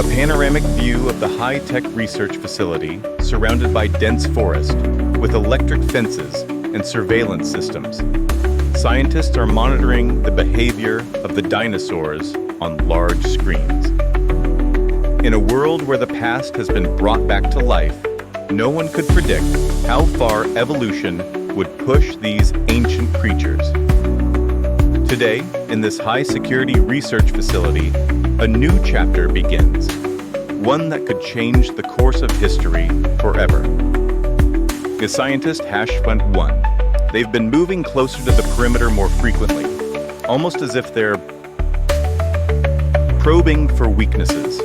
A panoramic view of the high-tech research facility surrounded by dense forest with electric fences and surveillance systems. Scientists are monitoring the behavior of the dinosaurs on large screens. In a world where the past has been brought back to life, no one could predict how far evolution would push these ancient creatures. Today, in this high-security research facility, a new chapter begins, one that could change the course of history forever. The scientist #1. They've been moving closer to the perimeter more frequently, almost as if they're probing for weaknesses.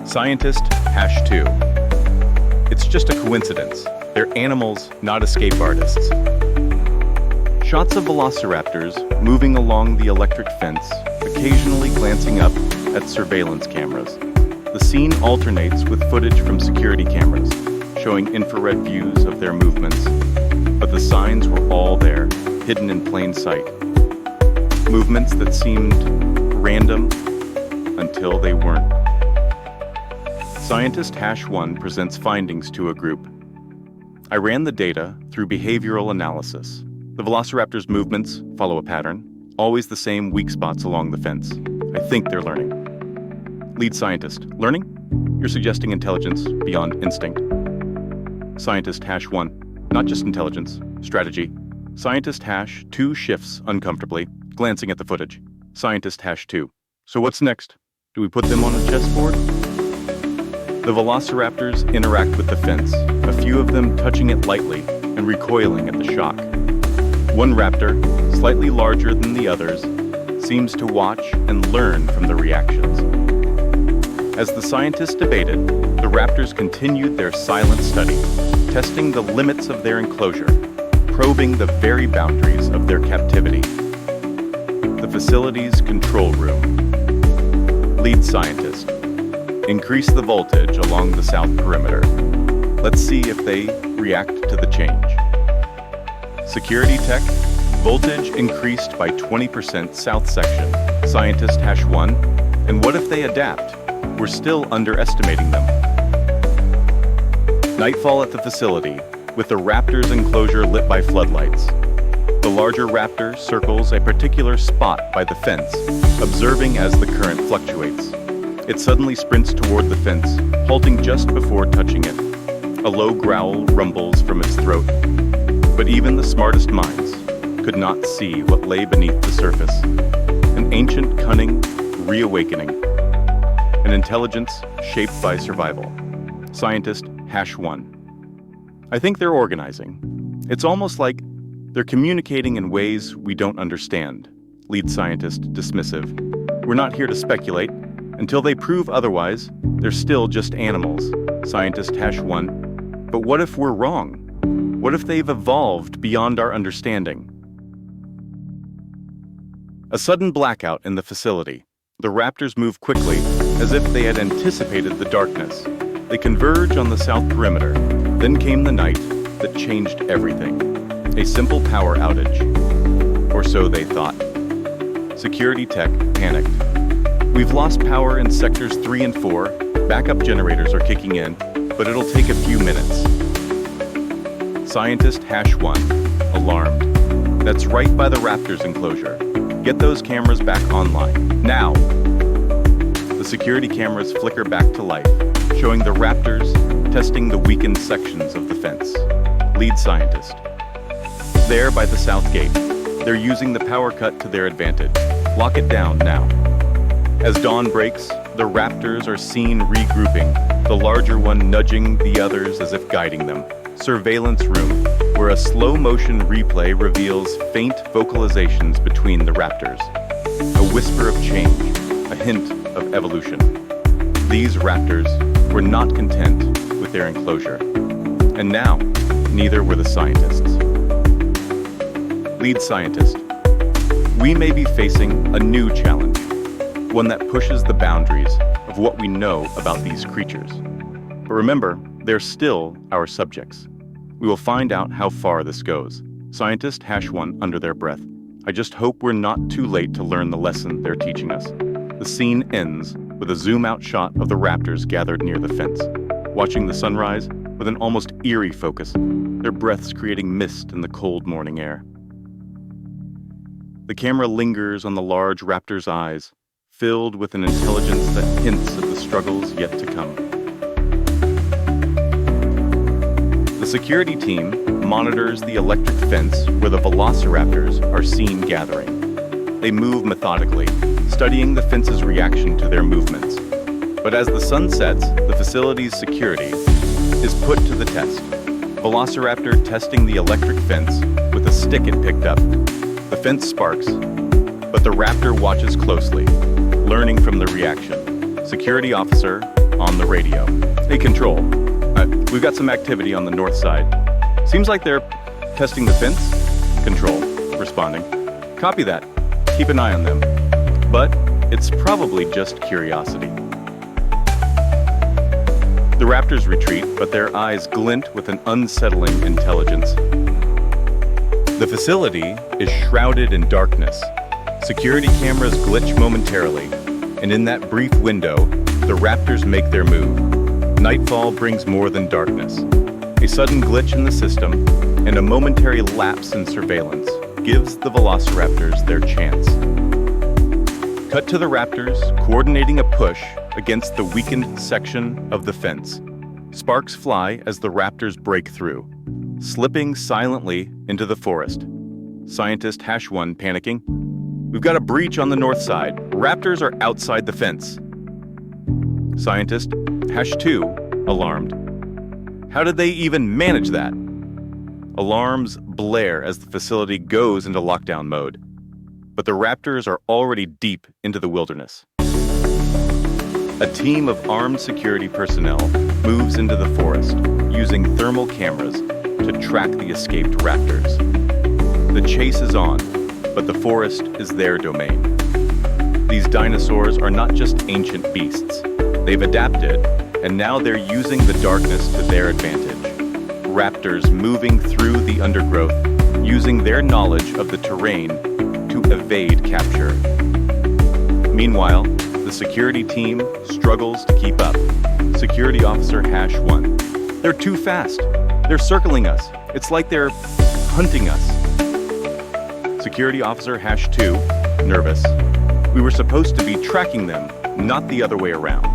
Scientist #2. It's just a coincidence. They're animals, not escape artists. Shots of velociraptors moving along the electric fence, occasionally glancing up at surveillance cameras. The scene alternates with footage from security cameras, showing infrared views of their movements. But the signs were all there, hidden in plain sight. Movements that seemed random until they weren't. Scientist #1 presents findings to a group. I ran the data through behavioral analysis. The velociraptors' movements follow a pattern, always the same weak spots along the fence. I think they're learning. Lead scientist, learning? You're suggesting intelligence beyond instinct. Scientist #1, not just intelligence, strategy. Scientist #2 shifts uncomfortably, glancing at the footage. Scientist #2. So what's next? Do we put them on a chessboard? The velociraptors interact with the fence, a few of them touching it lightly and recoiling at the shock. One raptor, slightly larger than the others, seems to watch and learn from the reactions. As the scientists debated, the raptors continued their silent study, testing the limits of their enclosure, probing the very boundaries of their captivity. The facility's control room. Lead scientist. Increase the voltage along the south perimeter. Let's see if they react to the change. Security tech, voltage increased by 20% south section. Scientist #1, and what if they adapt? We're still underestimating them. Nightfall at the facility, with the raptor's enclosure lit by floodlights. The larger raptor circles a particular spot by the fence, observing as the current fluctuates. It suddenly sprints toward the fence, halting just before touching it. A low growl rumbles from its throat. But even the smartest minds could not see what lay beneath the surface. An ancient cunning reawakening. An intelligence shaped by survival. Scientist #1. I think they're organizing. It's almost like they're communicating in ways we don't understand. Lead scientist dismissive. We're not here to speculate. Until they prove otherwise, they're still just animals. Scientist #1. But what if we're wrong? What if they've evolved beyond our understanding? A sudden blackout in the facility. The raptors move quickly, as if they had anticipated the darkness. They converge on the south perimeter. Then came the night that changed everything. A simple power outage. Or so they thought. Security tech panicked. We've lost power in sectors 3 and 4. Backup generators are kicking in, but it'll take a few minutes. Scientist #1, alarmed. That's right by the raptors enclosure. Get those cameras back online, now. The security cameras flicker back to life, showing the raptors testing the weakened sections of the fence. Lead scientist. There by the south gate, they're using the power cut to their advantage. Lock it down now. As dawn breaks, the raptors are seen regrouping, the larger one nudging the others as if guiding them. Surveillance room, where a slow-motion replay reveals faint vocalizations between the raptors. A whisper of change, a hint of evolution. These raptors were not content with their enclosure. And now, neither were the scientists. Lead scientist. We may be facing a new challenge, one that pushes the boundaries of what we know about these creatures. But remember, they're still our subjects. We will find out how far this goes. Scientist #1 under their breath. I just hope we're not too late to learn the lesson they're teaching us. The scene ends, with a zoom-out shot of the raptors gathered near the fence, watching the sunrise with an almost eerie focus, their breaths creating mist in the cold morning air. The camera lingers on the large raptor's eyes, filled with an intelligence that hints at the struggles yet to come. The security team monitors the electric fence where the Velociraptors are seen gathering. They move methodically, studying the fence's reaction to their movements. But as the sun sets, the facility's security is put to the test. Velociraptor testing the electric fence with a stick it picked up. The fence sparks, but the raptor watches closely, learning from the reaction. Security officer on the radio. Hey, Control. We've got some activity on the north side. Seems like they're testing the fence. Control, responding. Copy that. Keep an eye on them. But it's probably just curiosity. The raptors retreat, but their eyes glint with an unsettling intelligence. The facility is shrouded in darkness. Security cameras glitch momentarily, and in that brief window, the raptors make their move. Nightfall brings more than darkness. A sudden glitch in the system and a momentary lapse in surveillance gives the Velociraptors their chance. Cut to the raptors coordinating a push against the weakened section of the fence. Sparks fly as the raptors break through, slipping silently into the forest. Scientist #1 panicking. We've got a breach on the north side. Raptors are outside the fence. Scientist #2 alarmed. How did they even manage that? Alarms blare as the facility goes into lockdown mode. But the raptors are already deep into the wilderness. A team of armed security personnel moves into the forest, using thermal cameras to track the escaped raptors. The chase is on, but the forest is their domain. These dinosaurs are not just ancient beasts. They've adapted, and now they're using the darkness to their advantage. Raptors moving through the undergrowth, using their knowledge of the terrain to evade capture. Meanwhile, the security team struggles to keep up. Security officer #1. They're too fast. They're circling us. It's like they're hunting us. Security officer #2, nervous. We were supposed to be tracking them, not the other way around.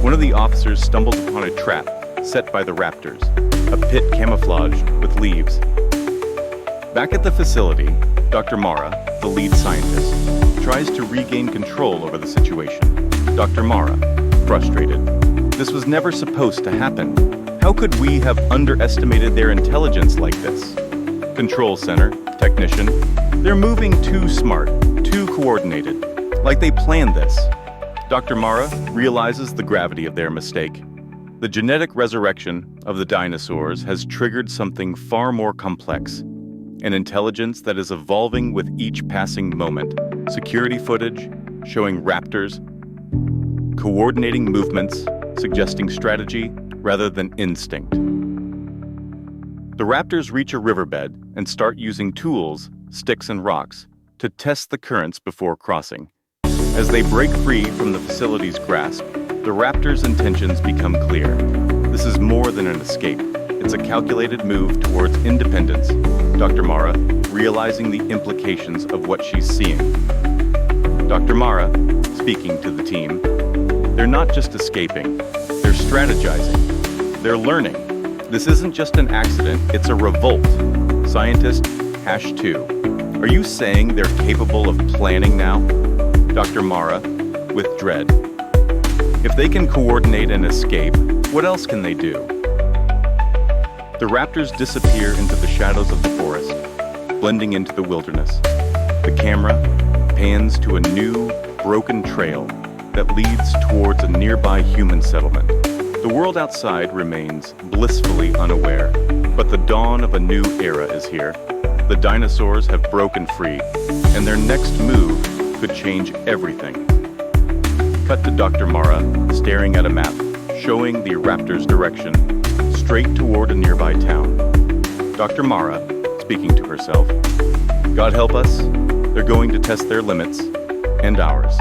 One of the officers stumbles upon a trap set by the raptors, a pit camouflaged with leaves. Back at the facility, Dr. Mara, the lead scientist, tries to regain control over the situation. Dr. Mara, frustrated. This was never supposed to happen. How could we have underestimated their intelligence like this? Control center, technician, they're moving too smart, too coordinated, like they planned this. Dr. Mara realizes the gravity of their mistake. The genetic resurrection of the dinosaurs has triggered something far more complex, an intelligence that is evolving with each passing moment. Security footage showing raptors coordinating movements, suggesting strategy rather than instinct. The raptors reach a riverbed and start using tools, sticks and rocks, to test the currents before crossing. As they break free from the facility's grasp, the raptors' intentions become clear. This is more than an escape. It's a calculated move towards independence. Dr. Mara, realizing the implications of what she's seeing. Dr. Mara, speaking to the team, they're not just escaping, they're strategizing, they're learning. This isn't just an accident, it's a revolt. Scientist #2. Are you saying they're capable of planning now? Dr. Mara, with dread. If they can coordinate and escape, what else can they do? The raptors disappear into the shadows of the forest, blending into the wilderness. The camera pans to a new, broken trail that leads towards a nearby human settlement. The world outside remains blissfully unaware, but the dawn of a new era is here. The dinosaurs have broken free, and their next move could change everything. Cut to Dr. Mara, staring at a map, showing the raptors' direction, straight toward a nearby town. Dr. Mara, speaking to herself, God help us, they're going to test their limits, and ours.